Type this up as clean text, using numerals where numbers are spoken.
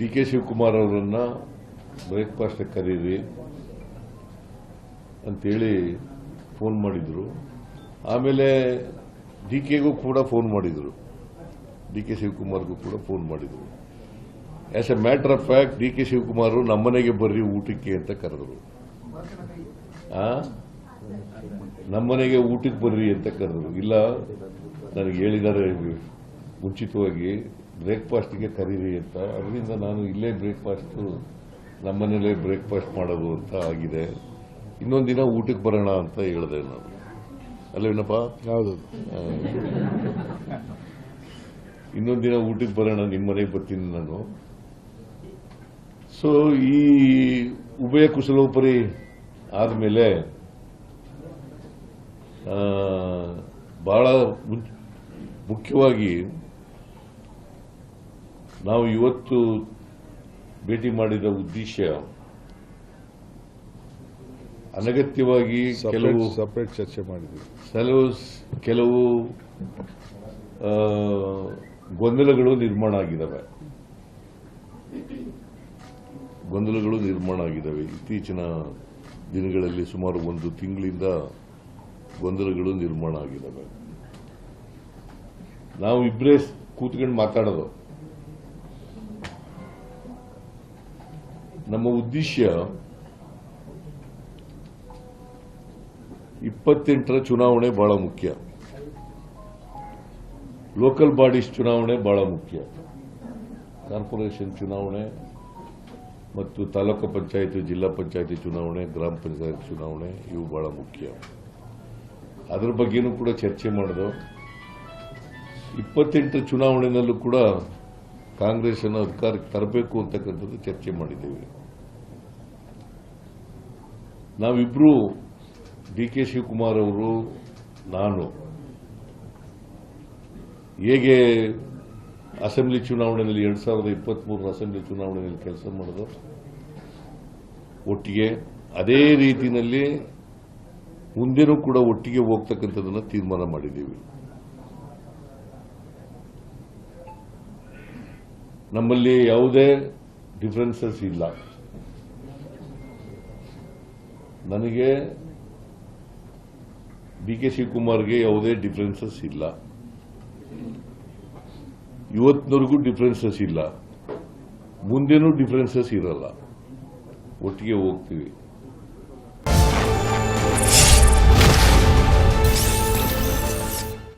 ಡಿ.ಕೆ. ಶಿವಕುಮಾರ್ ಅವರನ್ನ ಬ್ರೇಕ್ಫಾಸ್ಟ್ ಕರೀರಿ ಅಂತೇಳಿ ಫೋನ್ ಮಾಡಿದ್ರು. ಆಮೇಲೆ ಡಿ.ಕೆ.ಗೂ ಕೂಡ ಫೋನ್ ಮಾಡಿದ್ರು, ಡಿ.ಕೆ. ಶಿವಕುಮಾರ್ಗೂ ಕೂಡ ಫೋನ್ ಮಾಡಿದ್ರು. As a matter of fact DK. Shivakumar ನಮ್ಮನೆಗೆ ಬರ್ರಿ ಊಟಕ್ಕೆ ಅಂತ ಕರೆದ್ರು. ನಮ್ಮನೆಗೆ ಊಟಕ್ಕೆ ಬರ್ರಿ ಅಂತ ಕರೆದ್ರು. ಇಲ್ಲ, ನನಗೆ ಹೇಳಿದ್ದಾರೆ ಮುಂಚಿತವಾಗಿ ಬ್ರೇಕ್ಫಾಸ್ಟ್ಗೆ ಕರೀರಿ ಅಂತ. ಅದರಿಂದ ನಾನು ಇಲ್ಲೇ ಬ್ರೇಕ್ಫಾಸ್ಟ್ ನಮ್ಮನೇಲೇ ಬ್ರೇಕ್ಫಾಸ್ಟ್ ಮಾಡೋದು ಅಂತ ಆಗಿದೆ. ಇನ್ನೊಂದು ದಿನ ಊಟಕ್ಕೆ ಬರೋಣ ಅಂತ ಹೇಳಿದೆ ನಾನು. ಅಲ್ಲೇನಪ್ಪ? ಹೌದು. ಇನ್ನೊಂದು ದಿನ ಊಟಕ್ಕೆ ಬರೋಣ, ನಿಮ್ಮ ಮನೆಗೆ ಬರ್ತೀನಿ ನಾನು. ಸೊ ಈ ಉಭಯ ಕುಶಲೋಪರಿ ಆದಮೇಲೆ ಬಹಳ ಮುಖ್ಯವಾಗಿ ನಾವು ಇವತ್ತು ಭೇಟಿ ಮಾಡಿದ ಉದ್ದೇಶ ಅನಗತ್ಯವಾಗಿ ಸಪರೇಟ್ ಚರ್ಚೆ ಮಾಡಿದ್ವಿ. ಕೆಲವು ಗೊಂದಲಗಳು ನಿರ್ಮಾಣ ಆಗಿದ್ದಾವೆ. ಇತ್ತೀಚಿನ ದಿನಗಳಲ್ಲಿ ಸುಮಾರು ಒಂದು ತಿಂಗಳಿಂದ ಗೊಂದಲಗಳು ನಿರ್ಮಾಣ ಆಗಿದ್ದಾವೆ. ನಾವು ಇಬ್ಬರೇ ಕೂತ್ಕೊಂಡು ಮಾತಾಡೋದು. ನಮ್ಮ ಉದ್ದೇಶ 28ರ ಚುನಾವಣೆ ಬಹಳ ಮುಖ್ಯ, ಲೋಕಲ್ ಬಾಡೀಸ್ ಚುನಾವಣೆ ಬಹಳ ಮುಖ್ಯ, ಕಾರ್ಪೊರೇಷನ್ ಚುನಾವಣೆ ಮತ್ತು ತಾಲೂಕು ಪಂಚಾಯತಿ, ಜಿಲ್ಲಾ ಪಂಚಾಯತಿ ಚುನಾವಣೆ, ಗ್ರಾಮ ಪಂಚಾಯತ್ ಚುನಾವಣೆ ಇವು ಬಹಳ ಮುಖ್ಯ. ಅದರ ಬಗ್ಗೆನೂ ಕೂಡ ಚರ್ಚೆ ಮಾಡಿದೋ. 28ರ ಚುನಾವಣೆಯಲ್ಲೂ ಕೂಡ ಕಾಂಗ್ರೆಸ್ ಅನ್ನು ಅಧಿಕಾರಕ್ಕೆ ತರಬೇಕು ಅಂತಕ್ಕಂಥದ್ದು ಚರ್ಚೆ ಮಾಡಿದ್ದೇವೆ. ನಾವಿಬ್ರು, ಡಿ.ಕೆ. ಶಿವಕುಮಾರ್ ಅವರು, ನಾನು, ಹೇಗೆ ಅಸೆಂಬ್ಲಿ ಚುನಾವಣೆಯಲ್ಲಿ 2023 ಅಸೆಂಬ್ಲಿ ಚುನಾವಣೆಯಲ್ಲಿ ಕೆಲಸ ಮಾಡಿದ್ರು ಒಟ್ಟಿಗೆ, ಅದೇ ರೀತಿಯಲ್ಲಿ ಮುಂದೆನೂ ಕೂಡ ಒಟ್ಟಿಗೆ ಹೋಗ್ತಕ್ಕಂಥದ್ದನ್ನು ತೀರ್ಮಾನ ಮಾಡಿದ್ದೀವಿ. ನಮ್ಮಲ್ಲಿ ಯಾವುದೇ ಡಿಫರೆನ್ಸಸ್ ಇಲ್ಲ. ನನಗೆ ಡಿ.ಕೆ. ಶಿವಕುಮಾರ್ಗೆ ಯಾವುದೇ ಡಿಫರೆನ್ಸಸ್ ಇಲ್ಲ. ಇವತ್ತಿನವರೆಗೂ ಡಿಫರೆನ್ಸಸ್ ಇಲ್ಲ, ಮುಂದೇನೂ ಡಿಫರೆನ್ಸಸ್ ಇರಲ್ಲ. ಒಟ್ಟಿಗೆ ಹೋಗ್ತೀವಿ.